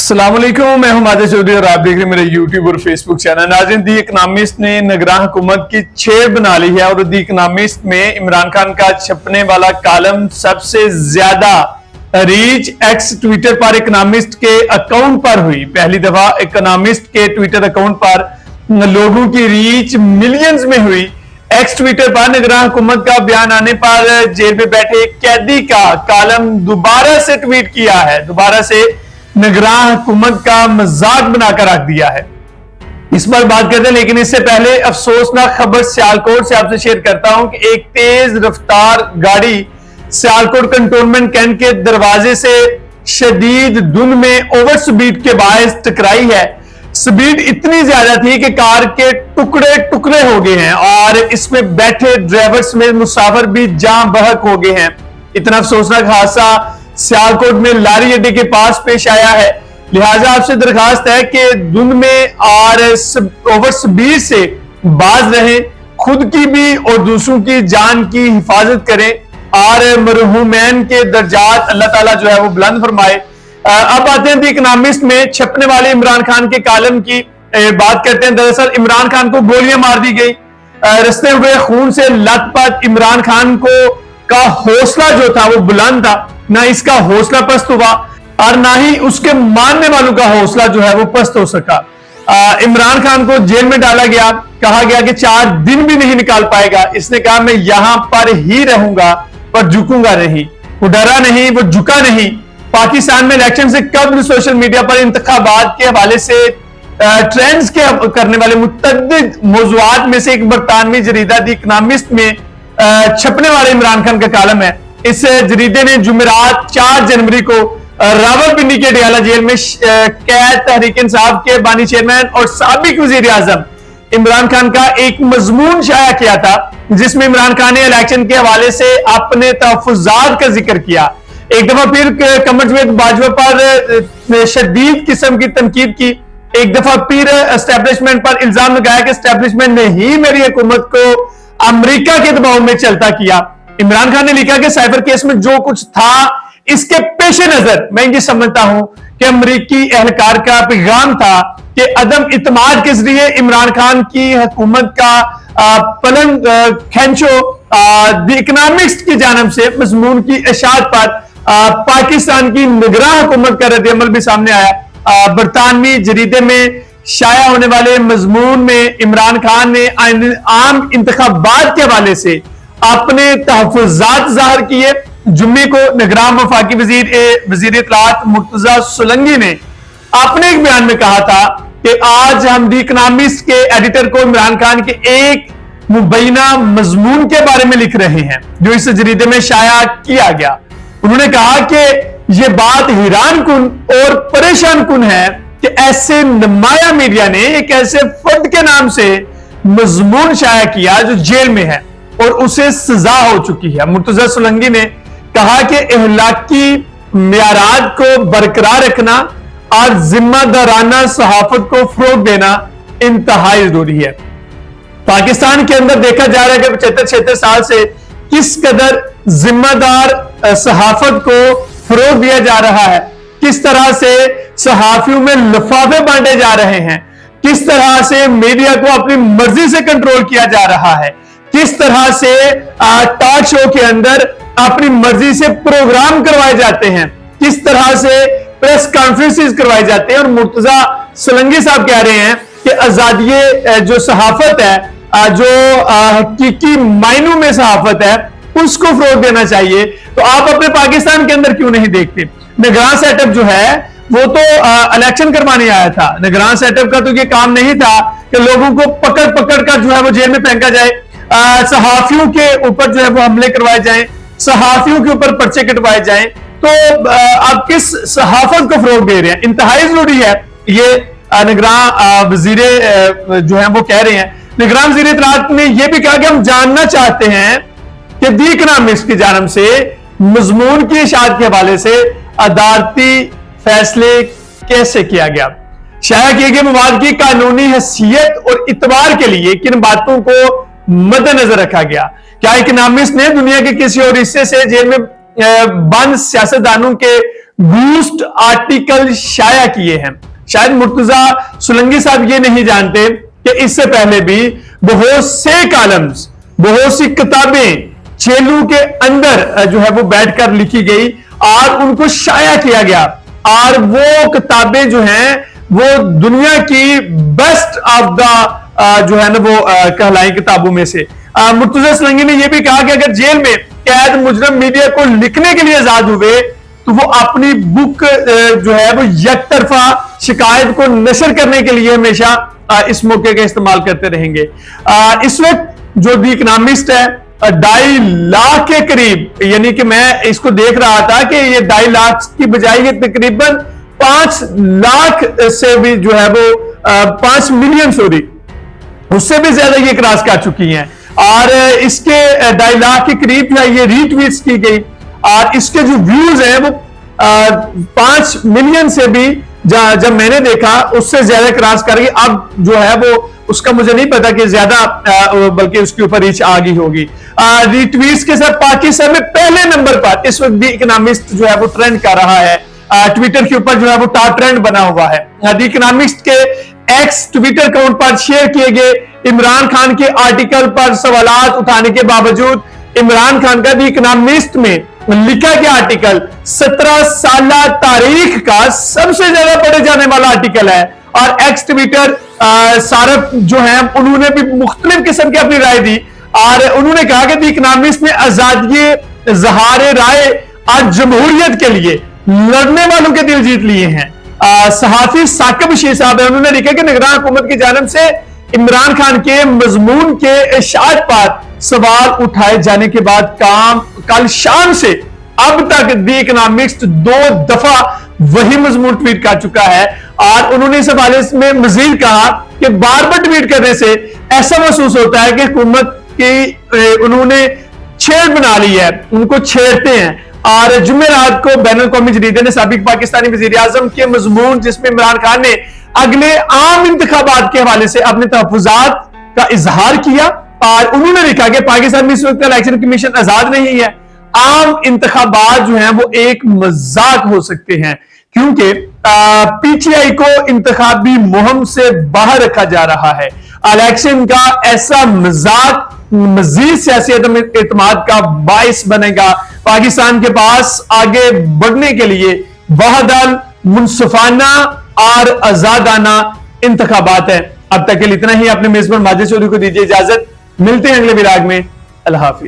अस्सलाम वालेकुम, मैं हूं माजिद चौधरी और आप देख रहे हैं मेरे यूट्यूब और फेसबुक चैनल। नाज़रीन, दी इकनॉमिस्ट ने निगरान हुकूमत की 6 बना ली है और दी इकनॉमिस्ट में इमरान खान का छपने वाला कॉलम सबसे ज्यादा रीच एक्स ट्विटर पर इकनॉमिस्ट के अकाउंट पर हुई। पहली दफा इकनॉमिस्ट के ट्विटर अकाउंट पर लोगों की रीच मिलियंस में हुई। एक्स ट्विटर पर निगरान हुकूमत का बयान आने पर जेल में बैठे कैदी का कॉलम दोबारा से ट्वीट किया है, दोबारा से निगरान हुकूमत का मजाक बनाकर रख दिया है। इस पर बात करते हैं, लेकिन इससे पहले अफसोसनाक खबर सियालकोट से आपसे शेयर करता हूं कि एक तेज रफ्तार गाड़ी सियालकोट कंटोनमेंट कैंट के दरवाजे से शदीद धुंध में ओवर स्पीड के बायस टकराई है। स्पीड इतनी ज्यादा थी कि कार के टुकड़े टुकड़े हो गए हैं और इसमें बैठे ड्राइवर्स में मुसाफिर भी जान बहक हो गए हैं। इतना अफसोसनाक हादसा सियालकोट में लारी अड्डे के पास पेश आया है। लिहाजा आपसे दरखास्त है कि धुंध में और ओवर स्पीड से बाज रहें, खुद की भी और दूसरों की जान की हिफाजत करें और मरहूमैन के दर्जात अल्लाह ताला जो है वो बुलंद फरमाए। अब आते हैं द इकनॉमिस्ट में छपने वाले इमरान खान के कॉलम की बात करते हैं। दरअसल इमरान खान को गोलियां मार दी गई। रस्ते हुए खून से लथपथ इमरान खान को का हौसला जो था वो बुलंद था। ना इसका हौसला पस्त हुआ और ना ही उसके मानने वालों का हौसला जो है वो पस्त हो सका। इमरान खान को जेल में डाला गया, कहा गया कि 4 दिन भी नहीं निकाल पाएगा। इसने कहा मैं यहां पर ही रहूंगा पर झुकूंगा नहीं। वो डरा नहीं, वो झुका नहीं। पाकिस्तान में इलेक्शन से कबल सोशल मीडिया पर इंतखाबात के हवाले से ट्रेंड्स के करने वाले मुतअद्दिद मौज़ूआत में से एक बरतानवी जरीदा द इकनॉमिस्ट में छपने वाले इमरान खान का कॉलम है। इस जरीदे ने जुमेरात 4 जनवरी को रावलपिंडी के डियाला जेल में कैद तहरीक इंसाफ के बानी चेयरमैन और साबिक वजीर आजम इमरान खान का एक मजमून शाया किया था, जिसमें इमरान खान ने इलेक्शन के हवाले से अपने तहफ़्फ़ुज़ात का जिक्र किया। एक दफा फिर कमर जवेद बाजवा पर शदीद किस्म की तनकीद की। एक दफा फिर एस्टेब्लिशमेंट पर इल्जाम लगाया कि एस्टेब्लिशमेंट ने ही मेरी हुकूमत को अमेरिका के दबाव में चलता किया। इमरान खान ने लिखा कि साइबर केस में जो कुछ था इसके पेश नजर मैं ये समझता हूं कि अमरीकी एहलकार का पैगाम था कि अदम इत्मीनान के जरिए इमरान खान की हुकूमत का पलंग खेंचो। द इकनॉमिस्ट की जानिब से मजमून की इशाअत पर पाकिस्तान की निगरान हुकूमत का रद्द-ए-अमल भी सामने आया। बरतानवी जरीदे में शाया होने वाले मजमून में इमरान खान ने आम इंतखाबात के हवाले से अपने तहफ़्फ़ुज़ात ज़ाहिर किए। जुम्मे को निगरान वफाकी वजीर इत्तलात मुर्तजा सोलंकी ने अपने एक बयान में कहा था कि आज हम द इकनॉमिस्ट के एडिटर को इमरान खान के एक मुबैना मजमून के बारे में लिख रहे हैं जो इस जरीदे में शाया किया गया। उन्होंने कहा कि यह बात हैरान कुन और परेशान कुन है कि ऐसे नुमाया मीडिया ने एक ऐसे फर्द के नाम से मजमून शाया किया जो जेल में है और उसे सजा हो चुकी है। मुर्तजा सोलंकी ने कहा कि इहलाकी मियारात को बरकरार रखना और जिम्मेदाराना सहाफत को फरोग देना इंतहाई जरूरी है। पाकिस्तान के अंदर देखा जा रहा है कि 75-76 साल से किस कदर जिम्मेदार सहाफत को फरोग दिया जा रहा है, किस तरह से सहाफियों में लिफाफे बांटे जा रहे हैं, किस तरह से मीडिया को अपनी मर्जी से कंट्रोल किया जा रहा है, किस तरह से टॉक शो के अंदर अपनी मर्जी से प्रोग्राम करवाए जाते हैं, किस तरह से प्रेस कॉन्फ्रेंसेस करवाए जाते हैं। और मुर्तजा सोलंकी साहब कह रहे हैं कि आजादी जो सहाफत है, जो हकीकी मायनों में सहाफत है, उसको फरोग देना चाहिए। तो आप अपने पाकिस्तान के अंदर क्यों नहीं देखते? निगरान सेटअप जो है वो तो इलेक्शन करवाने आया था। निगरान सेटअप का तो ये काम नहीं था कि लोगों को पकड़ पकड़ कर जो है वो जेल में फेंका जाए, सहाफियों के ऊपर जो है वो हमले करवाए जाएं, सहाफियों के ऊपर पर्चे कटवाए जाएं। तो आप किस सहाफत को फरोग दे रहे हैं? इंतहाई जरूरी है। ये निगरान वजीर जो है वो कह रहे हैं। निगरान वजीर इत्तलात ने यह भी कहा कि हम जानना चाहते हैं कि द इकनॉमिस्ट की जानिब से मजमून की इशाअत के हवाले से अदालती फैसले कैसे किया गया। शाया किए गए मवाद की कानूनी हैसियत और इतबार के लिए किन बातों को मद्देनजर रखा गया? क्या इकनॉमिस्ट ने दुनिया के किसी और हिस्से से जेल में बंद सियासतदानों के बूस्ट आर्टिकल शाया किए हैं। शायद मुर्तजा सुलंगी साहब ये नहीं जानते कि इससे पहले भी बहुत से कॉलम्स, बहुत सी किताबें चेलू के अंदर जो है वो बैठकर लिखी गई और उनको शाया किया गया, और वो किताबें जो हैं वो दुनिया की बेस्ट ऑफ द जो है ना वो कहलाई किताबों में से। मुर्तजा सुलंगी ने यह भी कहा कि अगर जेल में कैद मुजरम मीडिया को लिखने के लिए आजाद हुए तो वो अपनी बुक जो है वो यकतरफा शिकायत को नशर करने के लिए हमेशा इस मौके का इस्तेमाल करते रहेंगे। इस वक्त जो द इकोनॉमिस्ट है 2.5 लाख के करीब, यानी कि मैं इसको देख रहा था कि ये 2.5 लाख की बजाय ये तकरीबन 5 लाख से भी जो है वो 5 मिलियन सॉरी उससे भी ज्यादा ये क्रॉस कर चुकी हैं, और इसके 2.5 लाख के करीब जो है ये रीट्वीट्स की गई, और इसके जो व्यूज हैं वो 5 मिलियन से भी जब मैंने देखा उससे ज्यादा क्रॉस कर गई। अब जो है वो उसका मुझे नहीं पता कि ज्यादा बल्कि उसके ऊपर रीच आ गई होगी। रीट्वीट्स के साथ पाकिस्तान में पहले नंबर पर इस वक्त द इकोनॉमिस्ट जो है वो ट्रेंड कर रहा है। ट्विटर के ऊपर जो है वो टॉप ट्रेंड बना हुआ है। द इकोनॉमिस्ट के एक्स ट्विटर अकाउंट पर शेयर किए गए इमरान खान के आर्टिकल पर सवालात उठाने के बावजूद इमरान खान का द इकोनॉमिस्ट में लिखा गया आर्टिकल 17 साल तारीख का सबसे ज्यादा पढ़े जाने वाला आर्टिकल है। और एक्स ट्विटर सारफ जो है उन्होंने भी मुख्तलिफ किस्म की अपनी राय दी, और उन्होंने कहा कि द इकोनॉमिस्ट ने आजादी ज़हारे राय आज जमहूरियत के लिए लड़ने वालों के दिल जीत लिए हैं। सहाफी साकिब शीर साहब है, उन्होंने लिखा कि निगरान हुकूमत की जानिब से इमरान खान के मजमून के इशाअत पर सवाल उठाए जाने के बाद कल शाम से अब तक द इकोनॉमिस्ट 2 दफा वही मजमून ट्वीट कर चुका है, और उन्होंने इस हवाले में मजीद कहा कि बार बार ट्वीट करने से ऐसा महसूस होता है कि हुकूमत की उन्होंने छेड़ बना ली है, उनको छेड़ते हैं। और जुमेरात को बैनुल कौमी जरीदे ने साबिक पाकिस्तानी वजीर आजम के मजमून जिसमें इमरान खान ने अगले आम इंतखाबात के हवाले से अपने तहफ्फुजात का इजहार किया, और उन्होंने लिखा कि पाकिस्तान में इस वक्त इलेक्शन कमीशन आजाद नहीं है, आम इंतखाबात जो हैं वो एक मजाक हो सकते हैं, क्योंकि पीटीआई को इंतखाबी मुहिम से बाहर रखा जा रहा है। इलेक्शन का ऐसा मजाक मजीद सियासी एतमाद का बाइस बनेगा। पाकिस्तान के पास आगे बढ़ने के लिए वाहदल मुनसफाना और आजादाना इंतखाबात है। अब तक के लिए इतना ही। अपने मेजबान माजिद चौधरी को दीजिए इजाजत, मिलते हैं अगले विराग में। अल्लाह हाफिज।